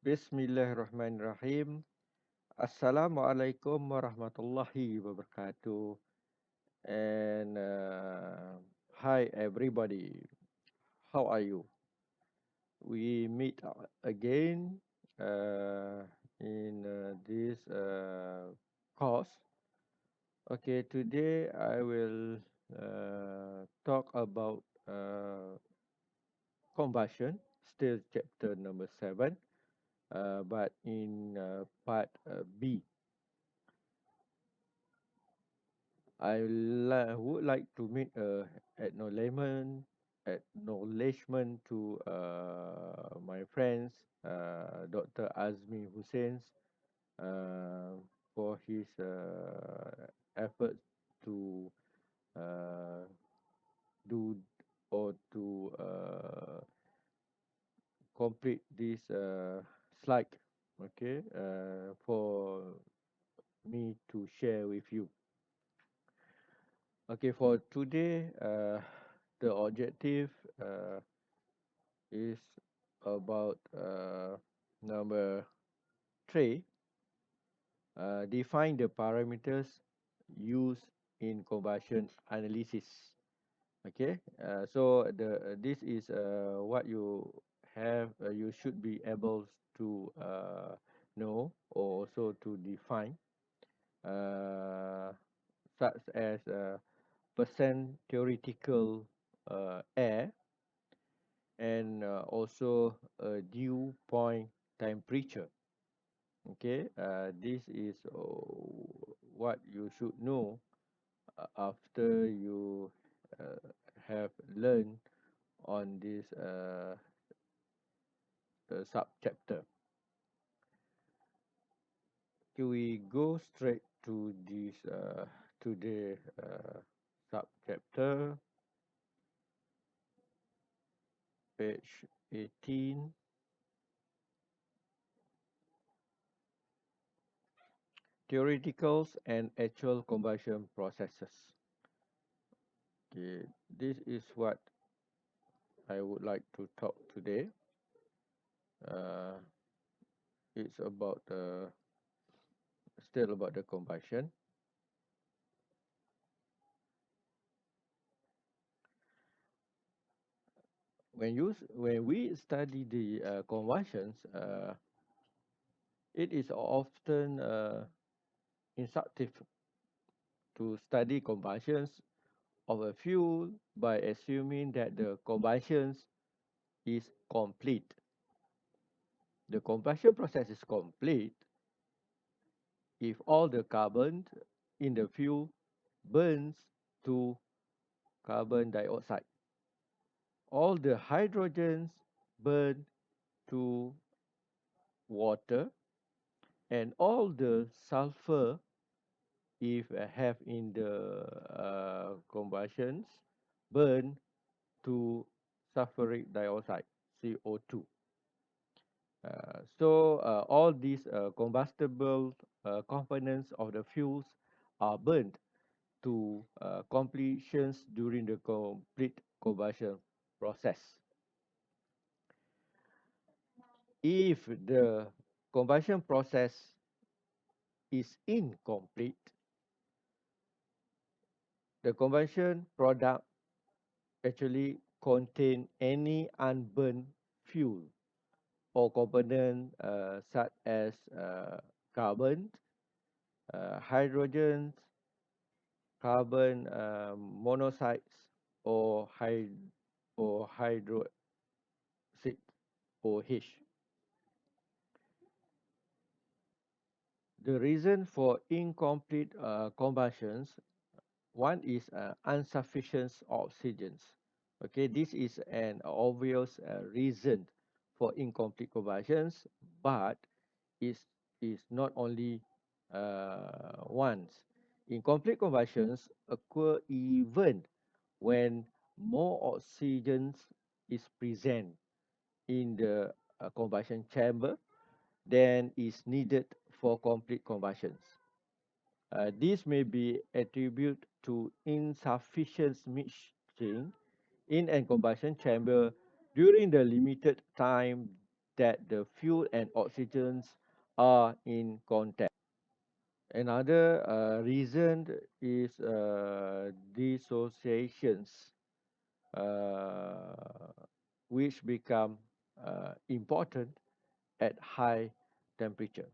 Bismillahirrahmanirrahim. Assalamualaikum warahmatullahi wabarakatuh. And hi everybody. How are you? We meet again in this course. Okay, today I will talk about combustion, still chapter number 7, but in part B. Would like to make a acknowledgement to my friends, Dr. Azmi Hussein, uh, for his effort to uh, do or to complete this slide, okay, for me to share with you. Okay, for today, the objective is about number 3. Define the parameters used in combustion analysis. Okay, so this is what you have. You should be able to know or also to define, uh, such as percent theoretical air and also a dew point temperature. Okay, this is what you should know after you uh, have learned on this subchapter. Okay, we go straight to this to the subchapter, page 18. Theoreticals and actual combustion processes. Okay, this is what I would like to talk today. Uh, it's about still about the combustion. When we study the combustions, it is often instructive to study combustions of a fuel by assuming that the combustions is complete. The combustion process is complete if all the carbon in the fuel burns to carbon dioxide. All the hydrogens burn to water, and all the sulfur, if have in the combustions, burn to sulfuric dioxide, CO2. So all these combustible components of the fuels are burned to completions during the complete combustion process. If the combustion process is incomplete, the combustion product actually contain any unburned fuel or component such as carbon, hydrogen, carbon monoxides, or hydroxide or H. The reason for incomplete combustions, one is insufficient oxygen. Okay, this is an obvious reason for incomplete combustions, but is not only once. Incomplete combustions occur even when more oxygen is present in the combustion chamber than is needed for complete combustions. This may be attributed to insufficient mixing in a combustion chamber during the limited time. that the fuel and oxygens are in contact. Another reason is dissociations, uh, which become important at high temperature.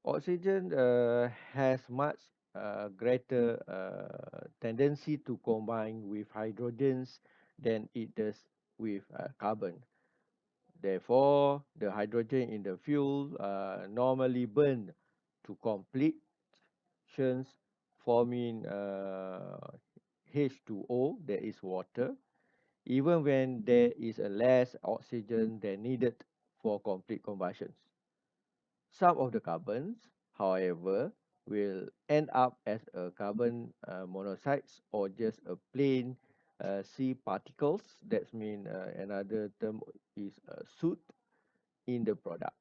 Oxygen has much greater tendency to combine with hydrogens than it does with carbon. Therefore, the hydrogen in the fuel normally burn to completions, forming H2O, that is water, even when there is a less oxygen than needed for complete combustion. Some of the carbons, however, will end up as a carbon monoxides or just a plain C particles. That means another term is soot in the product.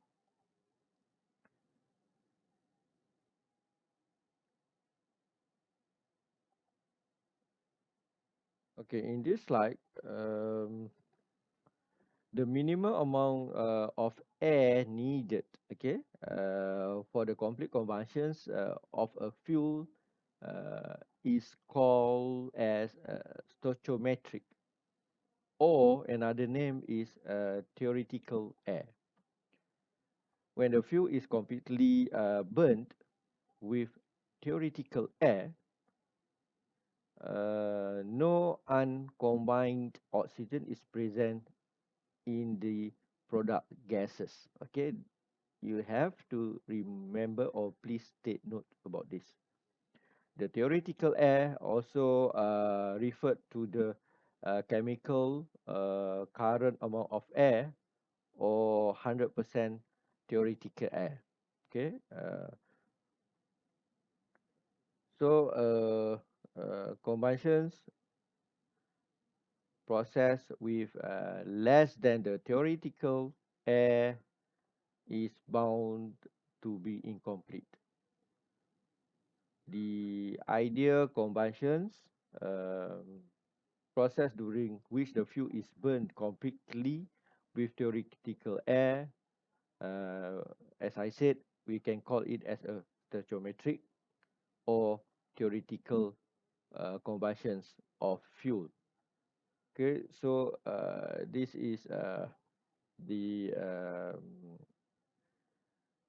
Okay, in this slide, the minimum amount of air needed, okay, for the complete combustions of a fuel is called as stoichiometric, or another name is theoretical air. When the fuel is completely burnt with theoretical air, no uncombined oxygen is present in the product gases. Okay, you have to remember or please take note about this. The theoretical air also referred to the chemical current amount of air or 100% theoretical air. Okay, so combustions process with less than the theoretical air is bound to be incomplete. The ideal combustions process during which the fuel is burned completely with theoretical air. Uh, as I said, we can call it as a stoichiometric or theoretical combustions of fuel. Okay, so this is the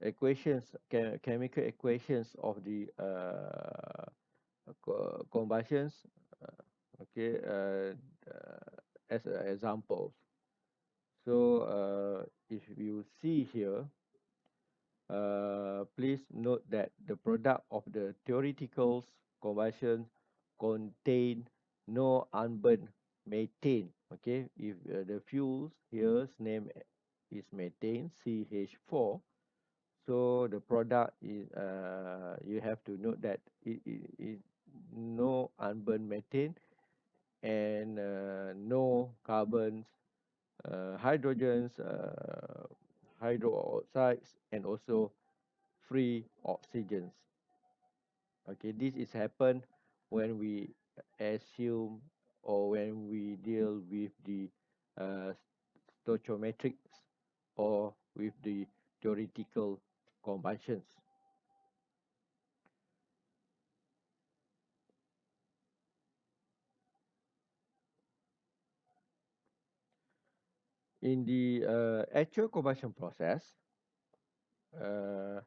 equations, chemical equations of the combustions. Okay, as an example. So if you see here, please note that the product of the theoretical combustion contain no unburned methane. Okay, if the fuels here's name is methane, CH4. So the product is you have to note that it is no unburned methane and no carbons, hydrogens, hydro oxides, and also free oxygens. Okay, this is happen when we assume or when we deal with the uh, stoichiometrics or with the theoretical combustions. In the actual combustion process, uh,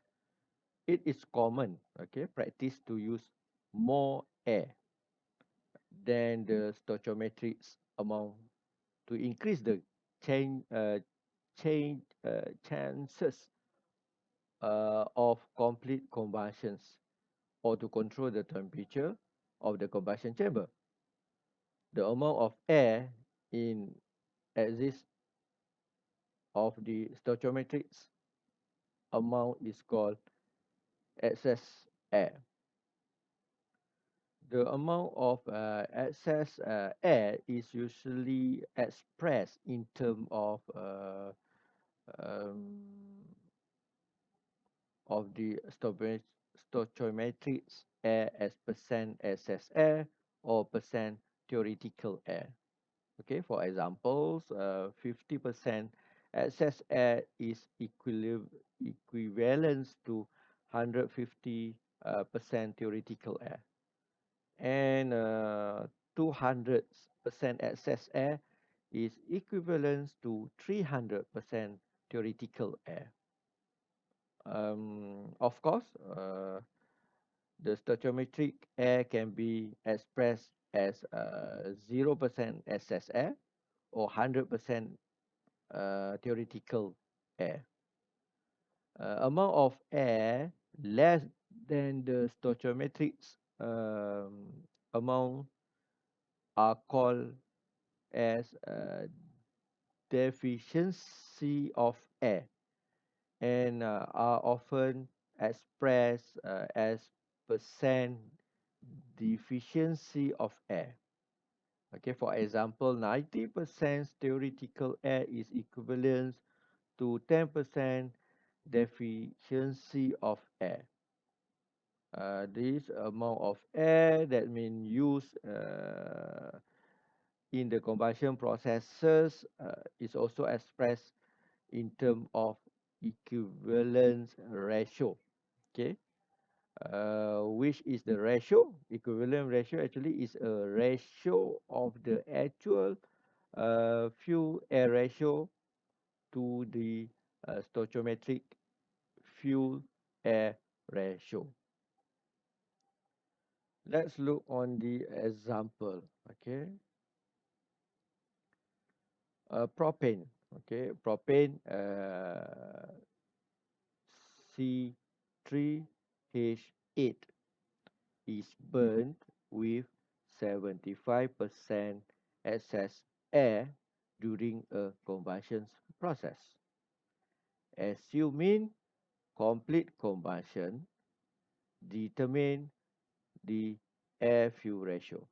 it is common, okay, practice to use more air than the stoichiometrics amount to increase the chances of complete combustions or to control the temperature of the combustion chamber. The amount of air in exist of the stoichiometrics amount is called excess air. The amount of excess air is usually expressed in terms um, of the stoichiometric air as percent excess air or percent theoretical air. Okay, for examples, 50% excess air is equivalent to 150 percent theoretical air, and 200% excess air is equivalent to 300% theoretical air. Of course, the stoichiometric air can be expressed as 0% excess air or 100% theoretical air. Amount of air less than the stoichiometric amount are called as deficiency of air and are often expressed as percent deficiency of air. Okay, for example, 90% theoretical air is equivalent to 10% deficiency of air. This amount of air that mean used in the combustion processes is also expressed in terms of equivalence ratio. Okay, which is the ratio? Equivalent ratio actually is a ratio of the actual fuel air ratio to the stoichiometric fuel air ratio. Let's look on the example. Okay, propane. Okay, propane C3H8 is burned with 75% excess air during a combustion process. Assuming complete combustion, determine the air fuel ratio.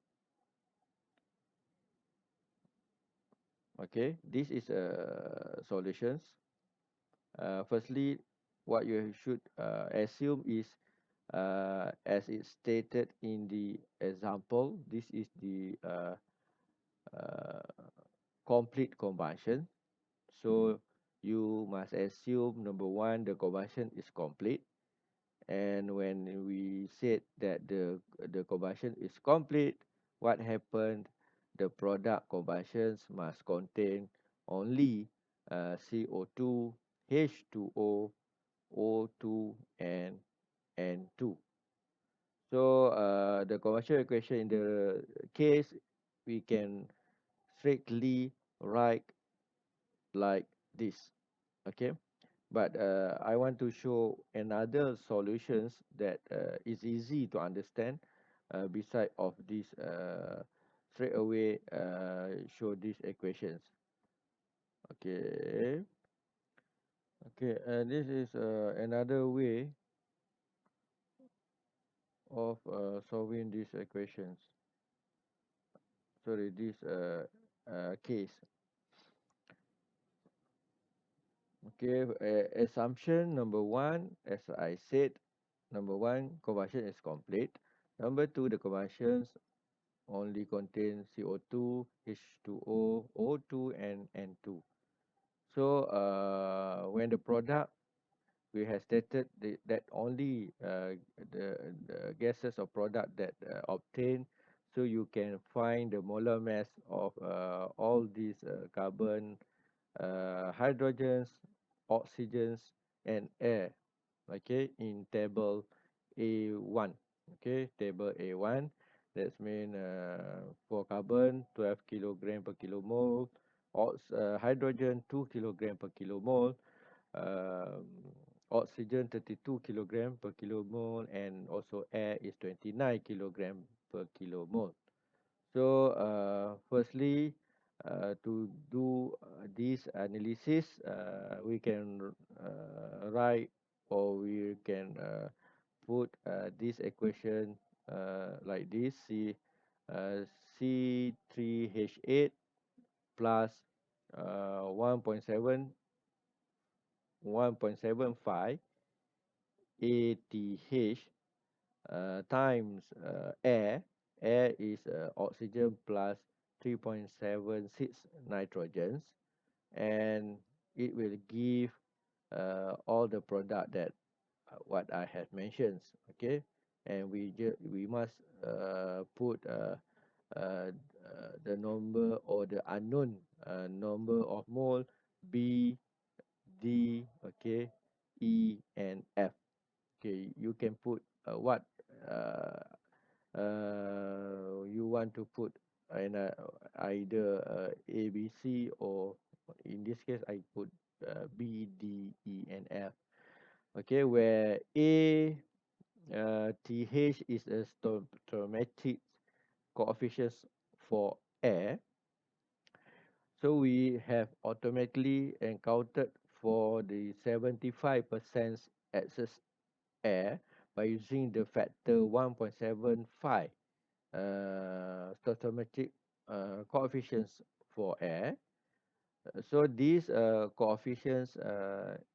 Okay, this is solutions. Firstly, what you should assume is, as it's stated in the example, this is the uh, complete combustion. So you must assume number one, the combustion is complete. And when we said that the combustion is complete, what happened? The product combustions must contain only CO2, H2O, O2, and N2. So the combustion equation in the case, we can strictly write like this. Okay, but I want to show another solutions that is easy to understand beside of this straight away show these equations. Okay, okay, this is another way of solving these equations. Sorry, this case. Okay, assumption number one, as I said, number one, combustion is complete. Number two, the combustions only contain CO2, H2O, O2, and N2. So when the product, we have stated that only the gases or product that obtained, so you can find the molar mass of all these carbon, hydrogens, oxygens, and air. Okay, in table A1. Okay, table A1. That's mean for carbon 12 kilogram per kilomole, hydrogen 2 kilogram per kilomole, um, oxygen 32 kilogram per kilomole, and also air is 29 kilogram per kilomole. So firstly, to do this analysis, we can write, or we can put this equation like this: C3H8 plus 1.75 ATH times air. Air is oxygen plus 3.76 nitrogens, and it will give all the product that what I have mentioned. Okay, and we must put uh, the number or the unknown number of mole B, D, okay, E, and F. Okay, you can put what you want to put in either A, B, C, or in this case I put B, D, E, and F. Okay, where A, TH is a stoichiometric coefficient for air. So we have automatically encountered for the 75% excess air by using the factor 1.75 stoichiometric coefficients for air. So these coefficients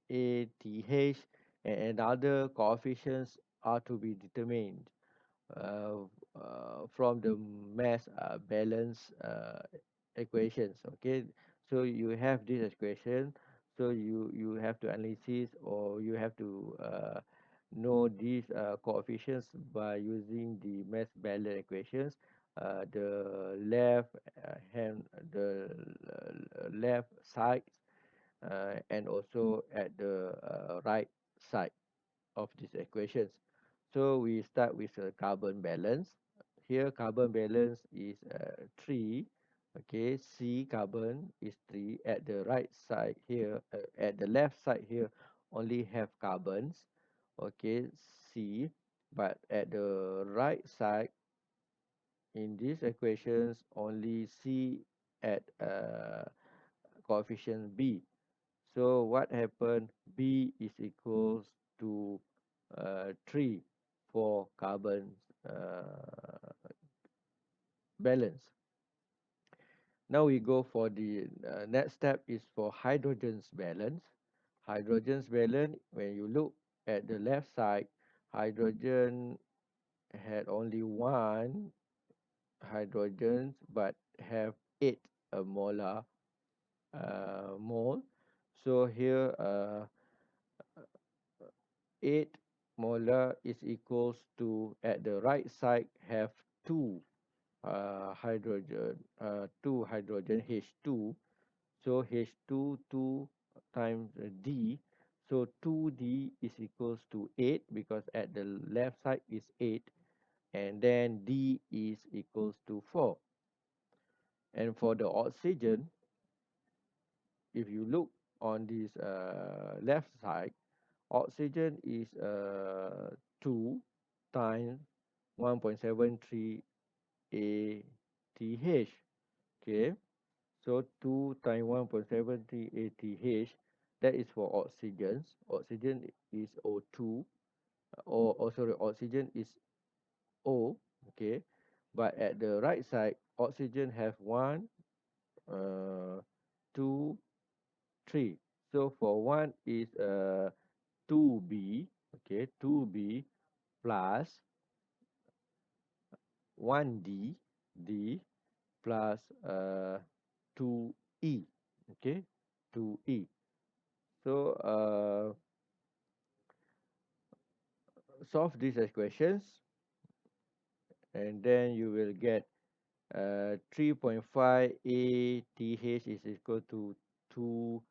ATH and other coefficients are to be determined uh, from the mass balance equations. Okay, so you have this equation, so you have to analyze or you have to know these coefficients by using the mass balance equations. The left hand, the left side, and also at the right side of these equations. So we start with a carbon balance. Here carbon balance is 3. Okay, C carbon is 3. At the right side here, at the left side here, only have carbons. Okay, C. But at the right side, in these equations, only C at coefficient B. So what happened? B is equals to 3 for carbon balance. Now we go for the next step is for hydrogen's balance. Hydrogen's balance, when you look at the left side, hydrogen had only one hydrogen but have 8 molar mole. So here 8 molar is equals to, at the right side have 2 2 hydrogen H2. So H2 2 times D. So 2D is equals to 8 because at the left side is 8, and then D is equals to 4. And for the oxygen, if you look on this left side, oxygen is 2 times 1.73 ATH. Okay, so 2 times 1.73 ATH, that is for oxygen. Oxygen is O2, or sorry, oxygen is O. Okay, but at the right side, oxygen have 1, 2, 3. So for 1 is 2B, okay, 2B plus 1D, D plus 2E, okay, 2E. So solve these equations, and then you will get 3.5 ATH is equal to 2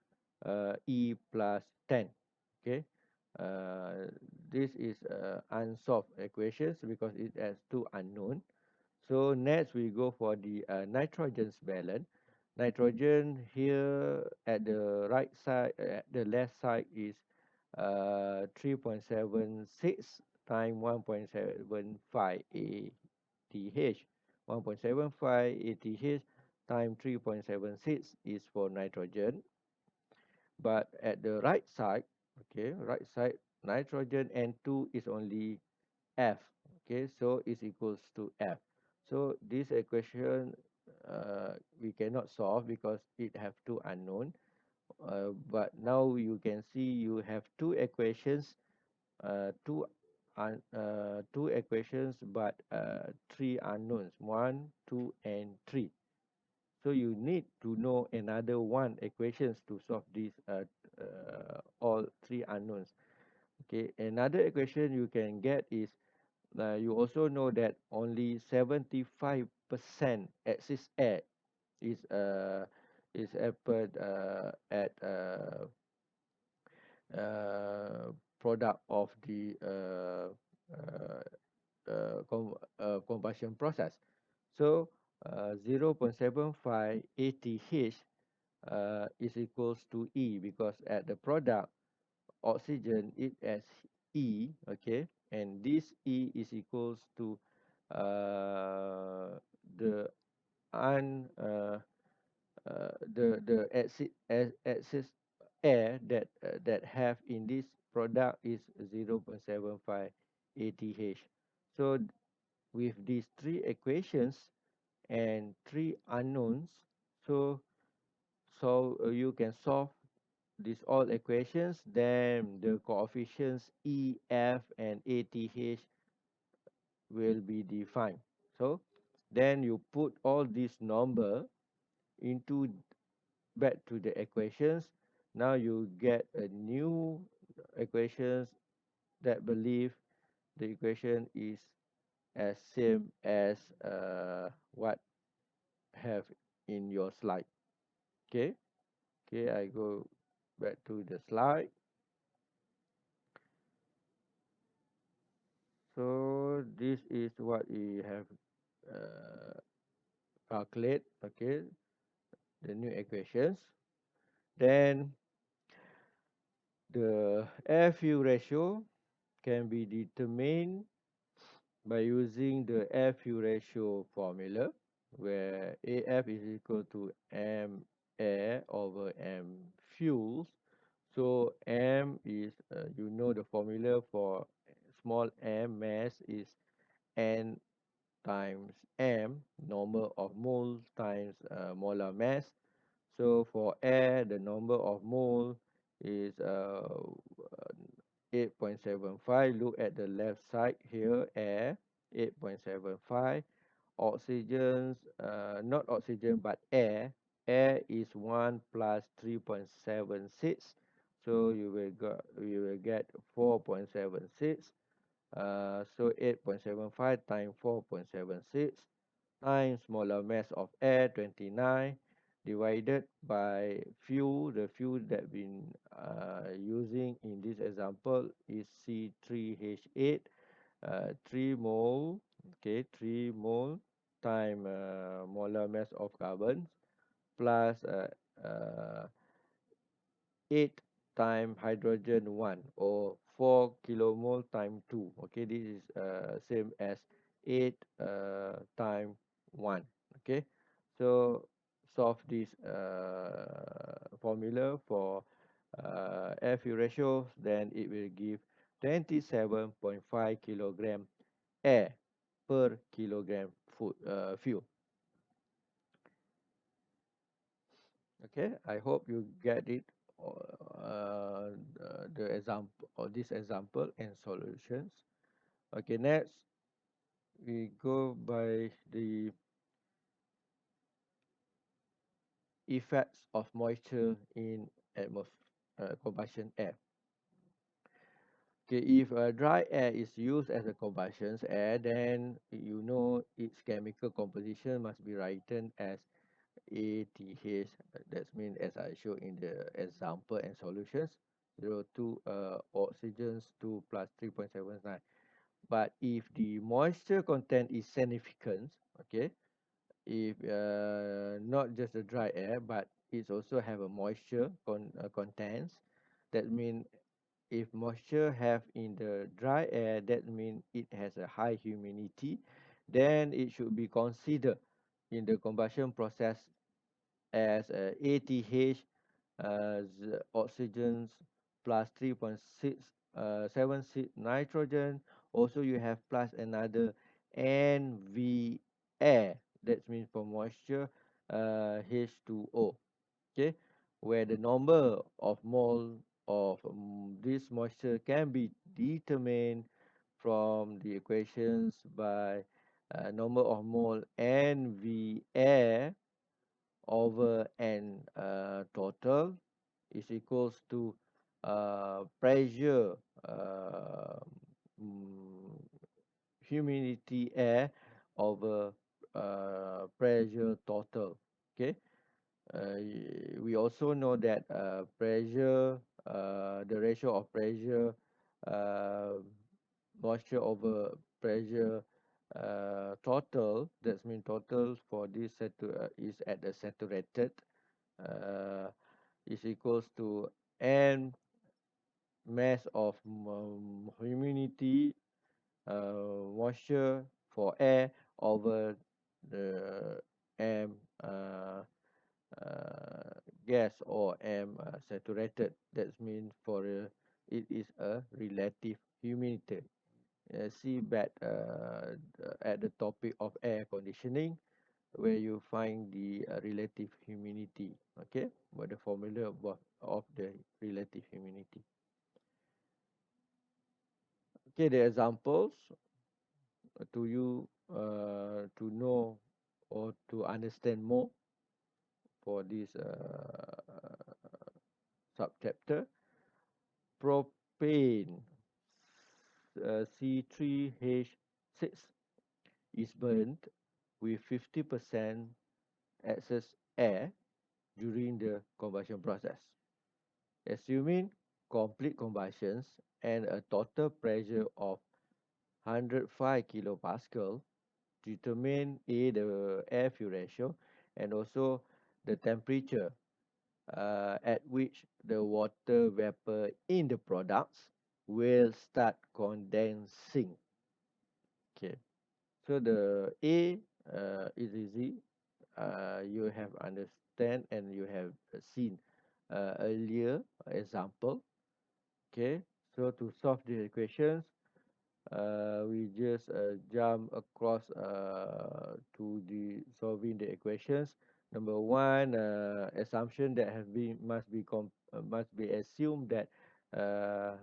E plus 10. Okay, this is unsolved equations because it has two unknown. So next we go for the nitrogen's balance. Nitrogen here at the right side, at the left side is 3.76 times 1.75 ATH. 1.75 ATH times 3.76 is for nitrogen. But at the right side, okay, right side, nitrogen N2 is only F. Okay, so is equals to F. So this equation we cannot solve because it have two unknown. But now you can see you have two equations, two two equations but three unknowns, 1, 2, and 3. So you need to know another one equations to solve these all three unknowns. Okay, another equation you can get is you also know that only 75% excess air is happened at product of the combustion process. So 0.75 ATH is equals to E, because at the product oxygen it as E, okay, and this E is equals to the un the excess air that have in this product is 0.75 ATH. So with these three equations and three unknowns, so you can solve these all equations, then the coefficients E, F, and ATH will be defined. So then you put all these number into back to the equations. Now you get a new equations that believe the equation is as same as what have in your slide. Okay, okay, I go back to the slide. So this is what we have calculate. Okay, the new equations. Then the air fuel ratio can be determined by using the air fuel ratio formula, where AF is equal to M air over M fuels. So M is, you know, the formula for small m mass is N times M, number of moles times molar mass. So for air, the number of mole is 8.75. Look at the left side here, air 8.75. Oxygen, not oxygen but air. Air is 1 plus 3.76. So you will get 4.76. So 8.75 times 4.76 times molar mass of air 29 divided by fuel. The fuel that been using in this example is C3H8, 3 mole, okay, 3 mole time molar mass of carbon plus uh, 8 time hydrogen 1, or 4 kilomole time 2. Okay, this is same as 8 time 1. Okay, so solve this formula for air fuel ratio, then it will give 27.5 kilogram air per kilogram fuel. Okay, I hope you get it, the example or this example and solutions. Okay, next we go by the effects of moisture in combustion air. Okay, if dry air is used as a combustion air, then you know its chemical composition must be written as ATH. That means, as I showed in the example and solutions, 0 2 oxygens 2 plus 3.79. But if the moisture content is significant, okay, if not just the dry air, but it also have a moisture contents, that means if moisture have in the dry air, that means it has a high humidity, then it should be considered in the combustion process as ATH, oxygens plus 3.76 nitrogen. Also you have plus another NV air, that means for moisture, H2O. Okay, where the number of mole of this moisture can be determined from the equations by number of mole NV air over N total is equals to pressure mm, humidity air over pressure total. Okay. We also know that pressure, the ratio of pressure, uh, moisture over pressure total, that's mean total for this is at the saturated, uh, is equals to n mass of humidity, moisture for air over the m uh, gas or m saturated. That means for it is a relative humidity. See back at the topic of air conditioning where you find the relative humidity. Okay, what the formula of the relative humidity. Okay, the examples to you to know or to understand more for this subchapter. Propane C3H6 is burnt with 50% excess air during the combustion process. Assuming complete combustions and a total pressure of 105 kilopascal, determine A, the air fuel ratio, and also the temperature at which the water vapor in the products will start condensing. Okay, so the A is easy. You have understand and you have seen earlier example. Okay, so to solve the equations, we just jump across to the solving the equations. Number one, assumption that have been must be assumed that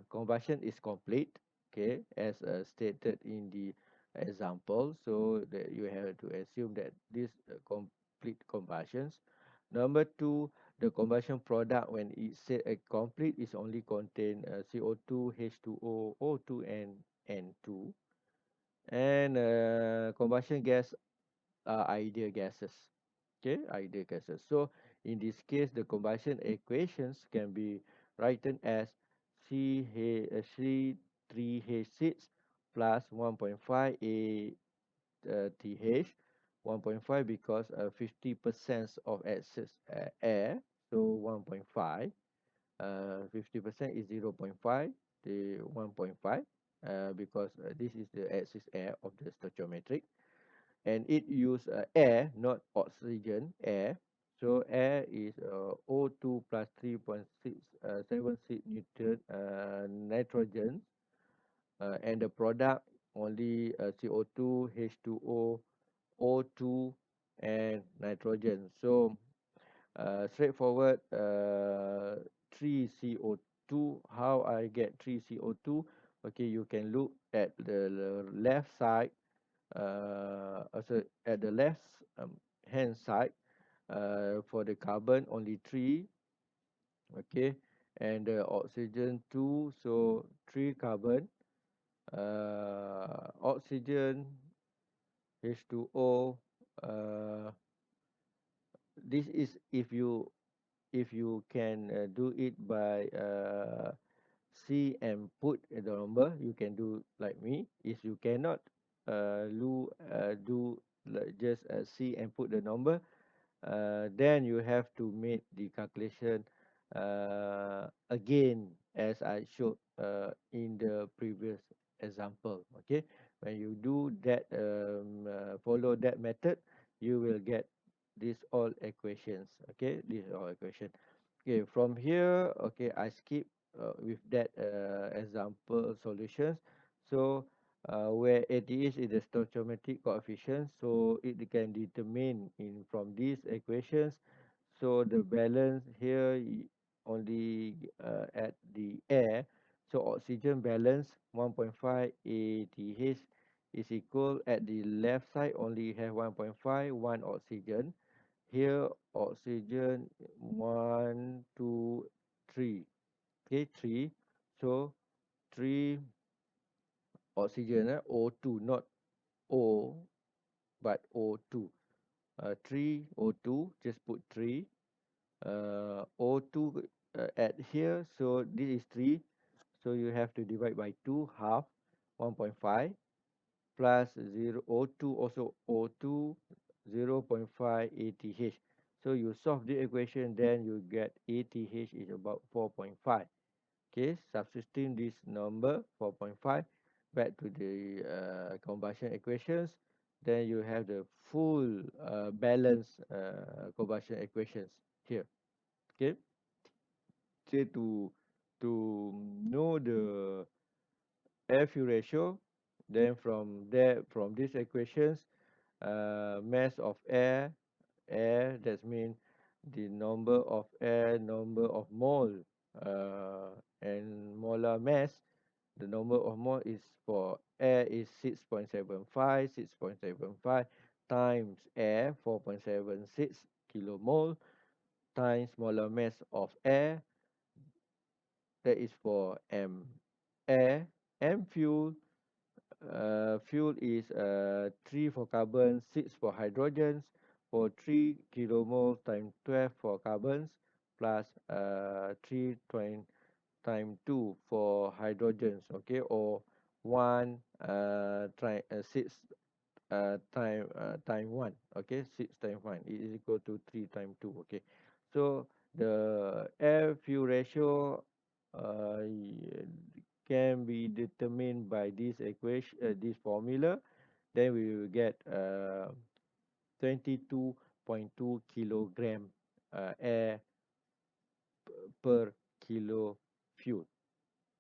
combustion is complete. Okay, as stated in the example, so that you have to assume that this complete combustions. Number two, the combustion product when it said a complete is only contain CO2, H2O, O2, and N2, and combustion gas are ideal gases. Okay, ideal gases. So in this case, the combustion equations can be written as C3H6 plus 1.5 ATH, 1.5 because 50% of excess air, so 1.5. 50% is 0.5, the 1.5, because this is the excess air of the stoichiometric, and it use air, not oxygen, air. So air is O2 plus 3.676 Newton nitrogen, and the product only CO2, H2O, O2, and nitrogen. So straightforward, 3CO2. How I get 3CO2? Okay, you can look at the left side, also at the left hand side, for the carbon only 3, okay, and the oxygen 2, so 3 carbon, oxygen, H2O. This is if you can do it by see and put the number, you can do like me. If you cannot do like just see and put the number, then you have to make the calculation again as I showed in the previous example. Okay, when you do that, follow that method, you will get these all equations. Okay, these all equation. Okay, from here, okay, I skip with that example solutions. So where ATH is the stoichiometric coefficient, so it can determine in from these equations. So the balance here only at the air So oxygen balance 1.5 ATH is equal at the left side only have 1.5, 1 oxygen. Here oxygen 1, 2, 3. Okay, 3. So 3 oxygen, O2, not O, but O2. 3 O2, just put 3. O2 at here, so this is 3. So you have to divide by 2, half, 1.5 plus 0, O2 also O2, 0.5 ATH. So you solve the equation, then you get ATH is about 4.5. Okay, substituting this number 4.5 back to the combustion equations, then you have the full balance combustion equations here. Okay, so to know the air fuel ratio, then from there, from these equations, mass of air, that means the number of air, number of mole, and molar mass. The number of mole is for air is 6.75, 6.75 times air 4.76 kilomole times molar mass of air, that is for air. Fuel, fuel is 3 for carbon, 6 for hydrogens, for 3 kilomole times 12 for carbons plus 3 times 2 for hydrogens, okay, or 1 6 time 1, okay, 6 times 1 is equal to 3 times 2, okay. So the air fuel ratio can be determined by this equation, this formula. Then we will get 22.2 kilogram air per kilo fuel.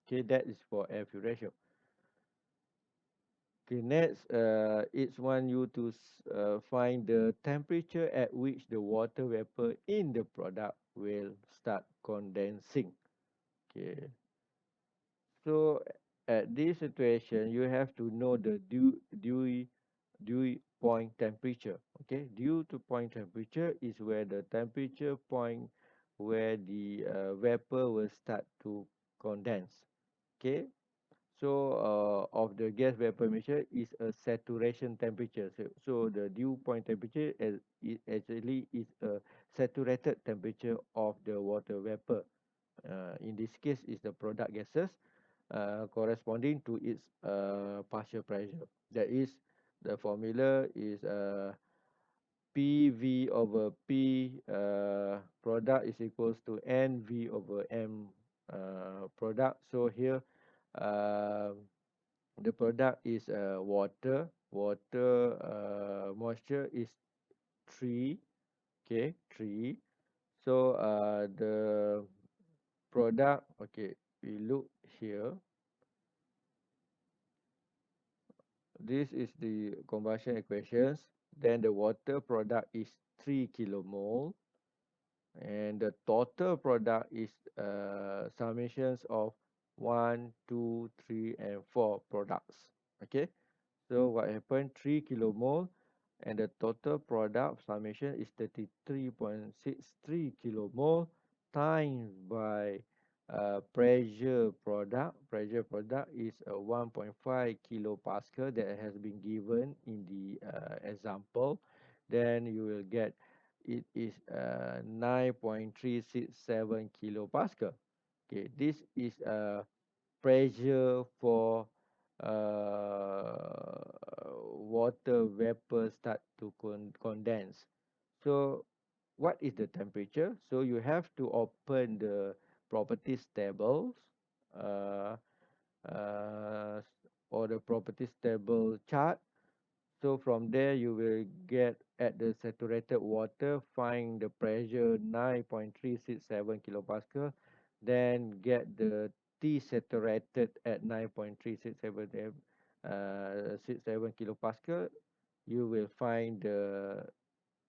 Okay, that is for air fuel ratio. Okay, next, it's want you to find the temperature at which the water vapor in the product will start condensing. Okay, so at this situation, you have to know the dew point temperature. Okay, dew to point temperature is where the temperature point where the vapor will start to condense. Okay, so of the gas vapor mixture is a saturation temperature. So the dew point temperature actually is a saturated temperature of the water vapor. In this case is the product gases corresponding to its partial pressure. That is, the formula is PV over P product is equals to NV over M product. So here the product is water moisture is 3, okay, 3. So the product, okay, we look here. This is the combustion equations. Then the water product is 3 kilomole, and the total product is summations of 1, 2, 3, and 4 products. Okay, so what happened? 3 kilomole, and the total product summation is 33.63 kilomole times by pressure product is 1.5 kilopascal that has been given in the example. Then you will get it is 9.367 kilopascal. Okay, this is pressure for water vapor start to condense. So what is the temperature? So you have to open the properties tables uh, uh, or the properties table chart. So from there you will get at the saturated water, find the pressure 9.367 kilopascal, then get the T saturated at 9.367 67 kilopascal. You will find the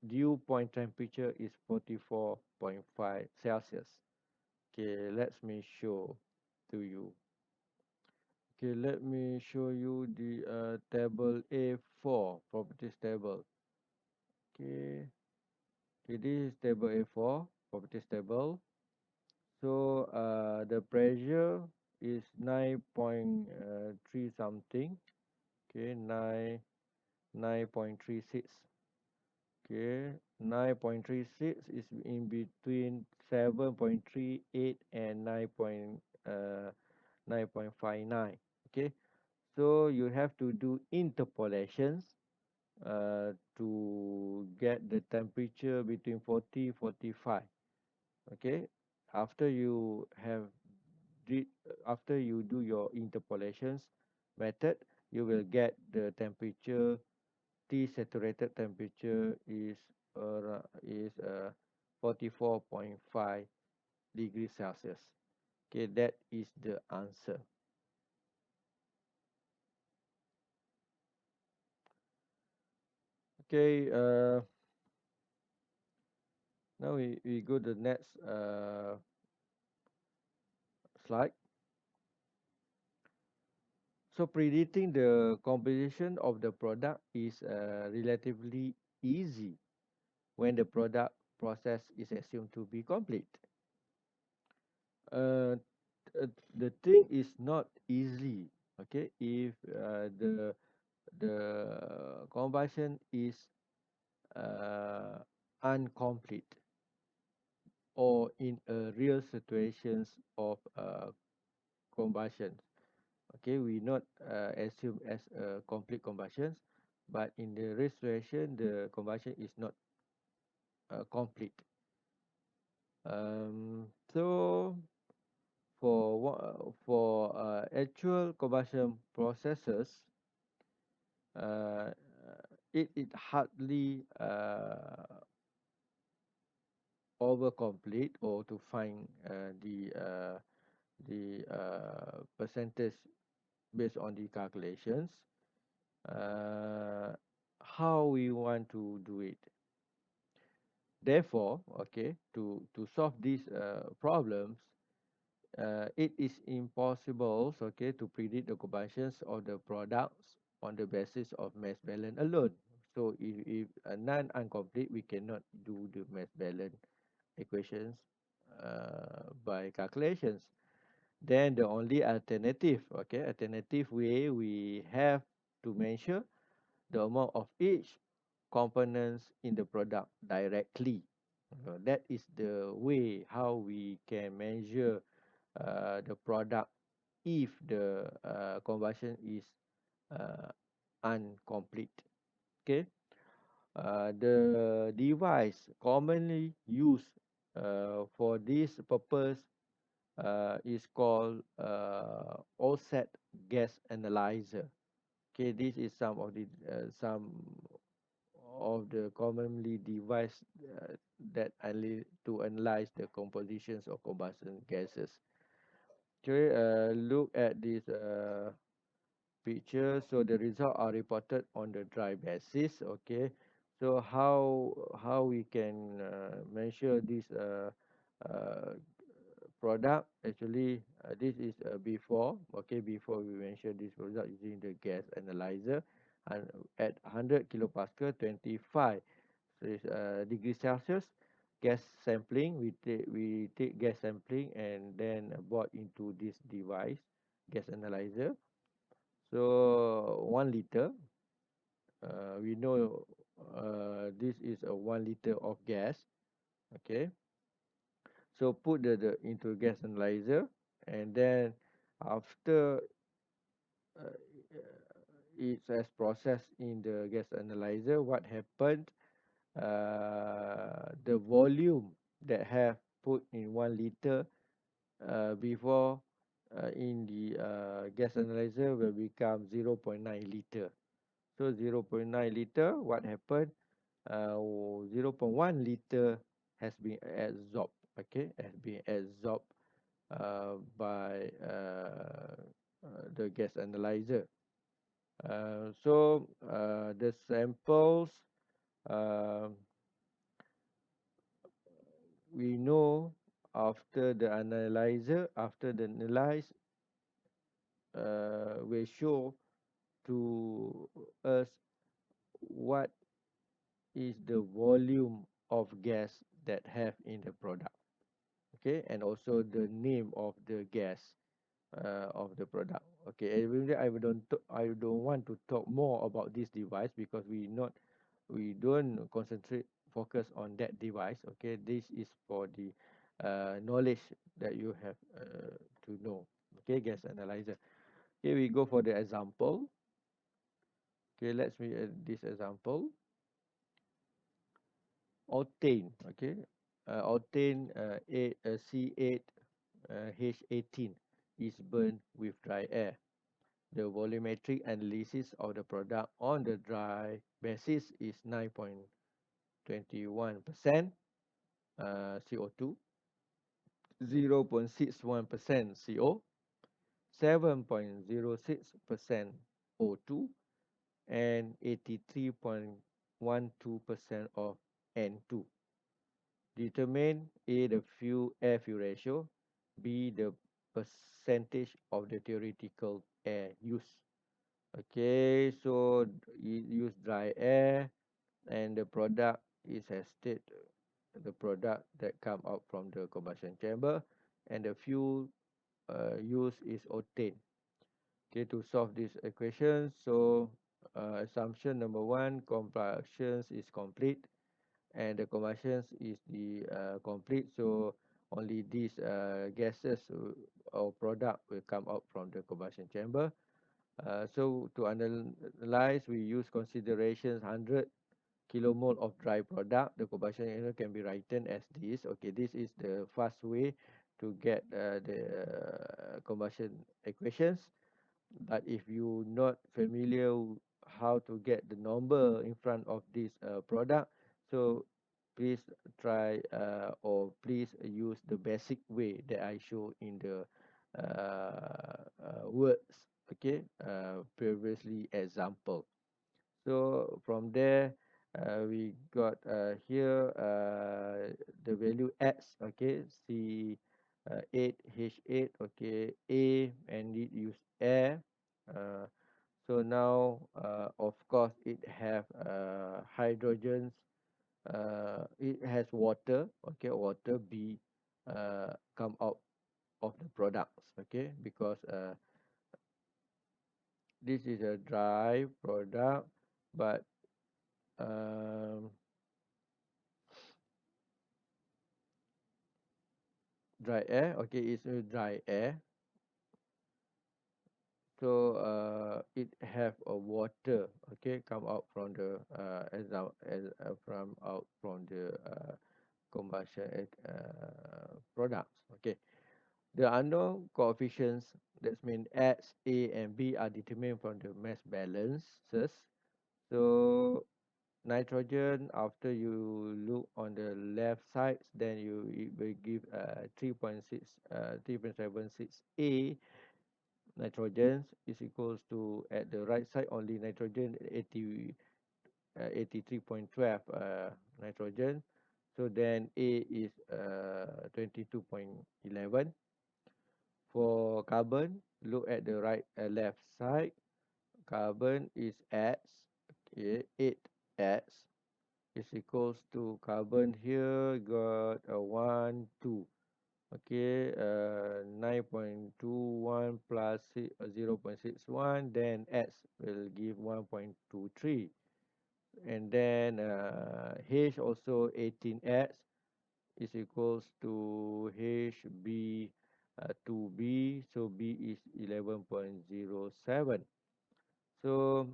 dew point temperature is 44.5 Celsius. Okay, let me show to you. Okay, let me show you the table A4, properties table. Okay, okay, this is table A4, properties table. So the pressure is 9.3 something. Okay, 9.36. Okay, 9.36 is in between 7.38 and 9.59. Okay, so you have to do interpolations to get the temperature between 40-45. Okay, after you have after you do your interpolations method, you will get the temperature. T saturated temperature is 44.5 degrees Celsius. Okay, that is the answer. Okay, now we go to the next slide. So predicting the composition of the product is relatively easy when the product process is assumed to be complete. Uh, the thing is not easy. Okay, if the combustion is incomplete or in a real situations of combustion. Okay, we not assume as a complete combustion, but in the real situation, the combustion is not complete. So for actual combustion processes, uh, it hardly over complete or to find the percentage based on the calculations. How we want to do it. Therefore, okay, to solve these problems, it is impossible, okay, to predict the combustions of the products on the basis of mass balance alone. So if non-incomplete, we cannot do the mass balance equations by calculations. Then the only alternative, okay, alternative way we have to measure the amount of each components in the product directly. That is the way how we can measure the product if the combustion is uh, incomplete. Okay, the device commonly used for this purpose is called offset gas analyzer. Okay, this is some of the commonly device that to analyze the compositions of combustion gases. Okay, look at this picture. So the results are reported on the dry basis. Okay, so how we can measure this uh, product? Actually, this is before. Okay, before we measure this product using the gas analyzer, and at 100 kilopascal, 25 so it's degree Celsius. Gas sampling, we take gas sampling and then brought into this device, gas analyzer. So 1 liter, we know this is a 1 liter of gas. Okay, so put the into gas analyzer, and then after uh, it has processed in the gas analyzer, what happened? The volume that have put in 1 liter before in the gas analyzer will become 0.9 liter. So 0.9 liter, what happened? 0.1 liter has been absorbed. Okay, has been absorbed by the gas analyzer. So the samples uh, we know after the analyzer, after the analyze will show to us what is the volume of gas that have in the product, okay, and also the name of the gas of the product. Okay, and really I don't want to talk more about this device because we don't concentrate focus on that device. Okay, this is for the knowledge that you have to know. Okay, gas analyzer. Okay, we go for the example. Okay, let's make this example. Octane. Okay, octane C8 H18 is burned with dry air. The volumetric analysis of the product on the dry basis is 9.21% CO2, 0.61% CO, 7.06% O2, and 83.12% of N2. Determine A, the fuel air-fuel ratio, B, the percentage of the theoretical air use. Okay, so you use dry air, and the product is as state the product that come out from the combustion chamber, and the fuel used is octane. Okay, to solve this equation, so assumption number one, combustion is complete, and the combustion is the complete. So only these gases or product will come out from the combustion chamber. So to analyze, we use considerations 100 kilomole of dry product. The combustion engine can be written as this. Okay, this is the fast way to get the combustion equations. But if you not familiar how to get the number in front of this product, so please try or please use the basic way that I show in the words, okay, previously example. So from there, we got here the value x, okay, C 8 H8, okay, A, and it use air. Uh, so now, of course, it have hydrogens. It has water, okay, water B come out of the products, okay, because this is a dry product, but um, dry air, okay, it's a dry air. So it have a water, okay, come out from the from out from the combustion products. Okay, the unknown coefficients, that means X, A, and B are determined from the mass balances. So nitrogen, after you look on the left side, then you it will give 3.6 3.76 A nitrogen is equals to, at the right side only nitrogen 83.12 nitrogen. So then A is 22.11. For carbon, look at the right left side. Carbon is X, okay, 8X is equals to, carbon here got a 1 2, okay, 9.21 plus 0.61, then X will give 1.23, and then H also 18X is equals to HB 2B, so B is 11.07. So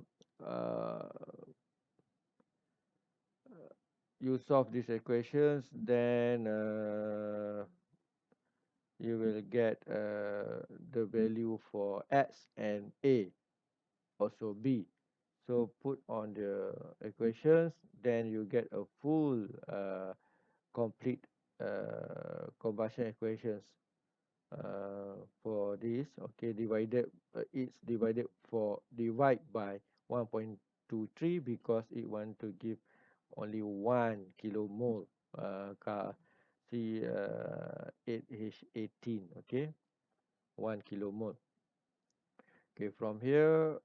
uh, you solve these equations, then you will get the value for X and A, also B. So put on the equations, then you get a full complete combustion equations for this. Okay, divided it's divided for divide by 1.23 because it want to give only 1 kilomole C 8H18, okay, 1 kilomole. Okay, from here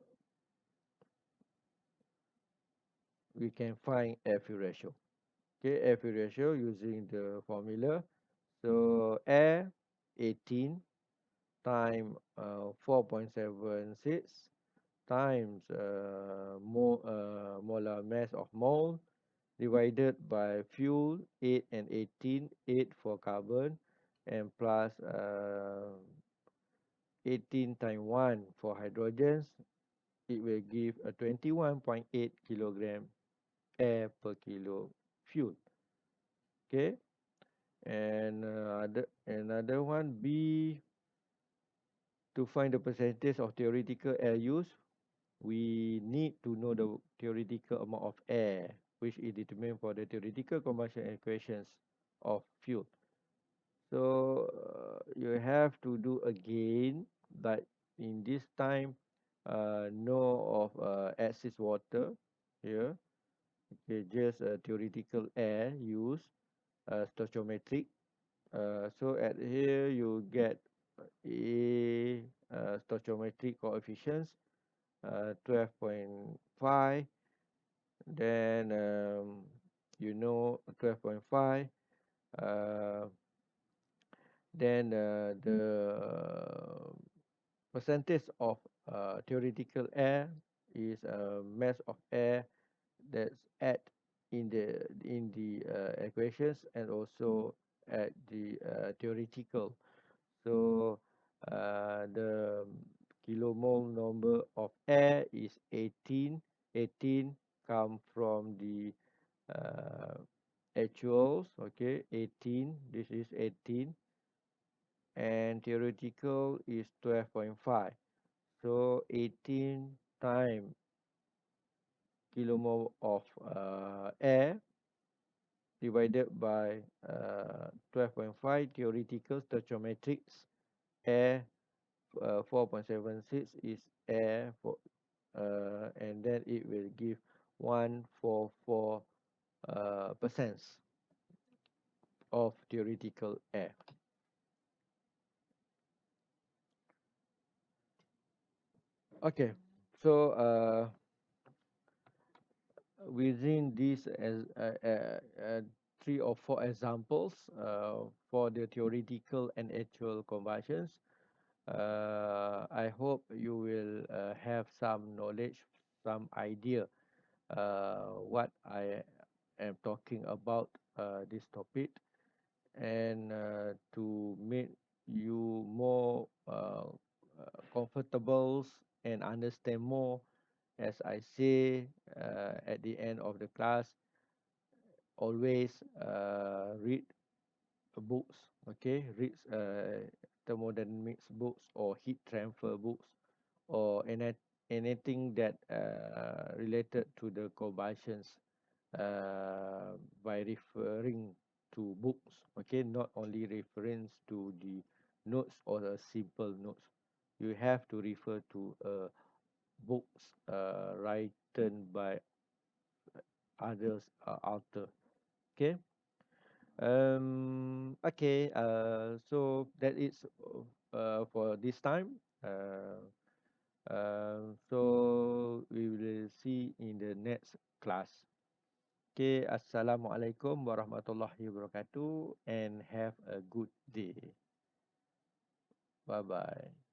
we can find air fuel ratio. Okay, air fuel ratio using the formula. So air 18 time 4.76 times molar mass of mole divided by fuel 8 and 18, 8 for carbon and plus 18 times 1 for hydrogens, it will give a 21.8 kilogram air per kilo fuel. Okay, and another one B, to find the percentage of theoretical air use, we need to know the theoretical amount of air, which is determined for the theoretical combustion equations of fuel. So you have to do again, but in this time, no of excess water here. Okay, just theoretical air use, stoichiometric. So at here you get a stoichiometric coefficients 12.5. Then you know 12.5. Uh, then the percentage of theoretical air is mass of air that's at in the equations and also at the theoretical. So the kilomole number of air is 18. 18 come from the actuals. Okay, 18. This is 18, and theoretical is 12.5. So 18 times kilomole of air divided by 12.5 theoretical stoichiometrics air 4.76 is air for and then it will give 144 percent of theoretical air. Okay, so within these as three or four examples for the theoretical and actual combustions, I hope you will have some knowledge, some idea what I am talking about this topic, and to make you more comfortable and understand more, as I say at the end of the class, always read books. Okay, read thermodynamics books or heat transfer books or anything that related to the combustions by referring to books. Okay, not only reference to the notes or the simple notes. You have to refer to books written by others author. Okay. Okay. So that is for this time. So we will see in the next class. Okay, Assalamualaikum warahmatullahi wabarakatuh and have a good day. Bye bye.